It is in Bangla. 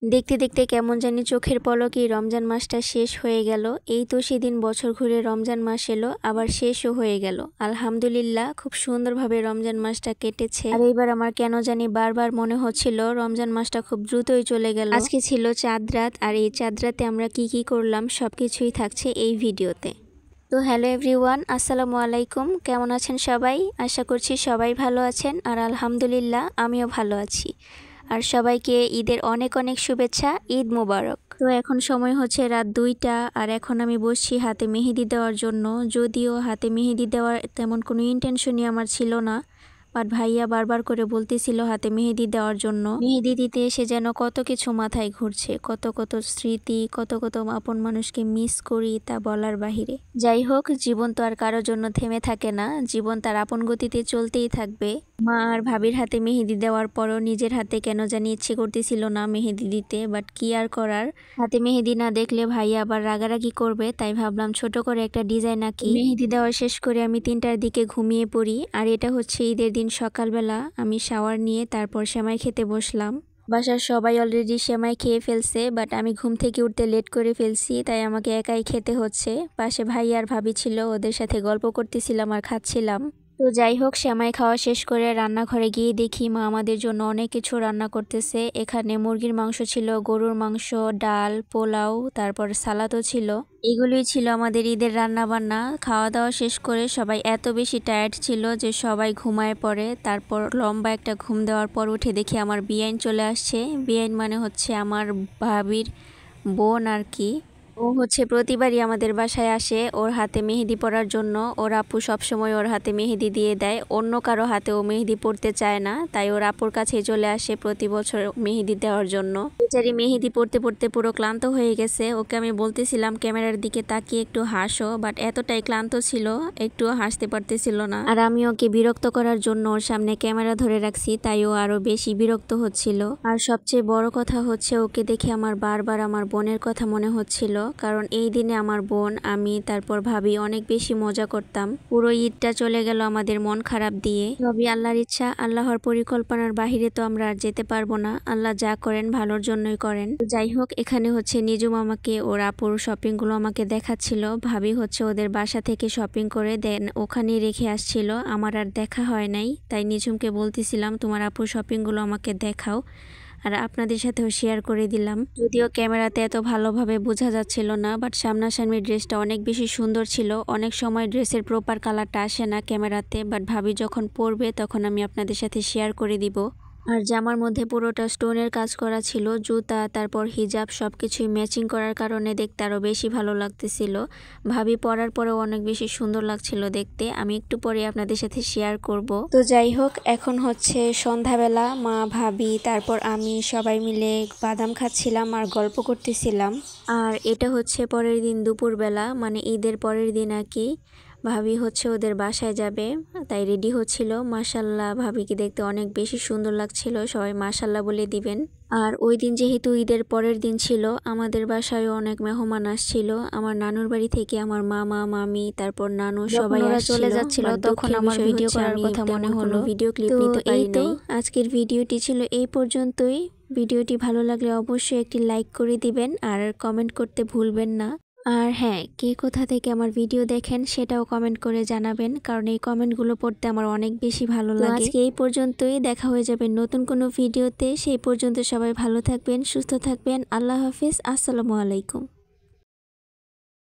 দেখতে দেখতে কেমন জানি চোখের পলকেই রমজান মাসটা শেষ হয়ে গেল। এই তো সেদিন বছর ঘুরে রমজান মাস এলো, আবার শেষও হয়ে গেল। আলহামদুলিল্লাহ, খুব সুন্দরভাবে রমজান মাসটা কেটেছে। আর এইবার আমার কেন জানি বারবার মনে হচ্ছিল রমজান মাসটা খুব দ্রুতই চলে গেল। আজকে ছিল চাঁদ রাত, আর এই চাঁদ রাতে আমরা কি করলাম সবকিছুই থাকছে এই ভিডিওতে। তো হ্যালো এভরিওয়ান, আসসালামু আলাইকুম। কেমন আছেন সবাই? আশা করছি সবাই ভালো আছেন, আর আলহামদুলিল্লাহ আমিও ভালো আছি। আর সবাইকে ঈদের অনেক অনেক শুভেচ্ছা। ঈদ মোবারক। তো এখন সময় হচ্ছে রাত 2টা, আর এখন আমি বসছি হাতে মেহেদি দেওয়ার জন্য। যদিও হাতে মেহেদি দেওয়ার তেমন কোনো ইন্টেনশনই আমার ছিল না, বাট ভাইয়া বারবার করে বলতেছিল হাতে মেহেদি দেওয়ার জন্য। মেহেদি দিতে এসে যেন কত কিছু মাথায় ঘুরছে, কত কত স্মৃতি, কত কত আপন মানুষকে মিস করি, তা বলার বাহিরে। যাই হোক, জীবন তো আর কারোর জন্য থেমে থাকে না, জীবন তার আপন গতিতে চলতেই থাকবে। মা আর ভাবির হাতে মেহেদি দেওয়ার পরও নিজের হাতে কেন জানি ইচ্ছে করতেছিল না মেহেদি দিতে, বাট কি আর করার। হাতে মেহেদি না দেখলে ভাইয়া আবার রাগারাগি করবে, তাই ভাবলাম ছোট করে একটা ডিজাইন আঁকি। মেহেদি দেওয়া শেষ করে আমি 3টার দিকে ঘুমিয়ে পড়ি। আর এটা হচ্ছে ঈদের দিন সকালবেলা আমি শাওয়ার নিয়ে তারপর সেমাই খেতে বসলাম। বাসার সবাই অলরেডি সেমাই খেয়ে ফেলছে, বাট আমি ঘুম থেকে উঠতে লেট করে ফেলছি, তাই আমাকে একাই খেতে হচ্ছে। পাশে ভাই আর ভাবি ছিল, ওদের সাথে গল্প করতেছিলাম আর খাচ্ছিলাম। তো যাই হোক, সেমাই খাওয়া শেষ করে রান্নাঘরে গিয়ে দেখি মা আমাদের জন্য অনেক কিছু রান্না করতেছে। এখানে মুরগির মাংস ছিল, গরুর মাংস, ডাল, পোলাও, তারপর সালাদও ছিল। এগুলোই ছিল আমাদের ঈদের রান্না বান্না। খাওয়া দাওয়া শেষ করে সবাই এত বেশি টায়ার্ড ছিল যে সবাই ঘুমায় পড়ে। তারপর লম্বা একটা ঘুম দেওয়ার পর উঠে দেখি আমার বিয়াইন চলে আসছে। বিয়াইন মানে হচ্ছে আমার ভাবির বোন আর কি। ও হচ্ছে প্রতিবারই আমাদের বাসায় আসে ওর হাতে মেহেদি পরার জন্য। ওর আপু সবসময় ওর হাতে মেহেদি দিয়ে দেয়, অন্য কারো হাতে ও মেহেদি পরতে চায় না, তাই ওর আপুর কাছেই চলে আসে প্রতি বছর মেহেদি দেওয়ার জন্য। বেচারি মেহেদি পড়তে পড়তে পুরো ক্লান্ত হয়ে গেছে। ওকে আমি বলতেছিলাম ক্যামেরার দিকে তাকিয়ে একটু হাসো, বাট এতটাই ক্লান্ত ছিল একটুও হাসতে পারতেছিল না। আর আমি ওকে বিরক্ত করার জন্য ওর সামনে ক্যামেরা ধরে রাখছি, তাই ও আরো বেশি বিরক্ত হচ্ছিল। আর সবচেয়ে বড় কথা হচ্ছে ওকে দেখে আমার বারবার আমার বোনের কথা মনে হচ্ছিল, কারণ এই দিনে আমার বোন, আমি, তারপর ভাবি অনেক বেশি মজা করতাম। পুরো ঈদটা চলে গেল আমাদের মন খারাপ দিয়ে। সবই আল্লাহর ইচ্ছা, আল্লাহর পরিকল্পনার বাহিরে তো আমরা আর যেতে পারবো না। আল্লাহ যা করেন ভালোর জন্যই করেন। যাই হোক, এখানে হচ্ছে নিজুম আমাকে ওর আপুর শপিং গুলো আমাকে দেখাচ্ছিল। ভাবি হচ্ছে ওদের বাসা থেকে শপিং করে দেন ওখানেই রেখে আসছিল, আমার আর দেখা হয় নাই। তাই নিজুমকে বলতেছিলাম তোমার আপুর শপিং গুলো আমাকে দেখাও, আর আপনাদের সাথেও শেয়ার করে দিলাম। যদিও ক্যামেরাতে এত ভালোভাবে বোঝা যাচ্ছিল না, বাট সামনাসামনি ড্রেসটা অনেক বেশি সুন্দর ছিল। অনেক সময় ড্রেসের প্রপার কালারটা আসে না ক্যামেরাতে, বাট ভাবি যখন পরবে তখন আমি আপনাদের সাথে শেয়ার করে দিব। আর জামার মধ্যে পুরোটা স্টোনের কাজ করা ছিল, জুতা, তারপর হিজাব সবকিছুই ম্যাচিং করার কারণে দেখতে আরো বেশি ভালো লাগতেছিল। ভাবি পরার পরেও অনেক বেশি সুন্দর লাগছিল দেখতে। আমি একটু পরে আপনাদের সাথে শেয়ার করব। তো যাই হোক, এখন হচ্ছে সন্ধ্যাবেলা। মা, ভাবি, তারপর আমি সবাই মিলে বাদাম খাচ্ছিলাম আর গল্প করতেছিলাম। আর এটা হচ্ছে পরের দিন দুপুরবেলা, মানে ঈদের পরের দিন আর কি। ভাবি হচ্ছে ওদের বাসায় যাবে, তাই রেডি হচ্ছিল। মাশাল্লাহ, ভাবিকে দেখতে অনেক বেশি সুন্দর লাগছিল, সবাই মাশাল্লাহ বলে দিবেন। আর ওই দিন যেহেতু ঈদের পরের দিন ছিল, আমাদের বাসায়ও অনেক মেহমান আসছিল। আমার নানুর বাড়ি থেকে আমার মামা, মামি, তারপর নানু সবাই চলে যাচ্ছিল, তখন আমার ভিডিও করার কথা মনে হলো, ভিডিও ক্লিপ নিতে পারি নাই। আজকের ভিডিওটি ছিল এই পর্যন্তই। ভিডিওটি ভালো লাগলে অবশ্যই একটি লাইক করে দিবেন আর কমেন্ট করতে ভুলবেন না। আর হ্যাঁ, কে কোথা থেকে আমার ভিডিও দেখেন সেটাও কমেন্ট করে জানাবেন, কারণ এই কমেন্টগুলো পড়তে আমার অনেক বেশি ভালো লাগে। আজকে এই পর্যন্তই, দেখা হয়ে যাবে নতুন কোনো ভিডিওতে। সেই পর্যন্ত সবাই ভালো থাকবেন, সুস্থ থাকবেন। আল্লাহ হাফেজ, আসসালামু আলাইকুম।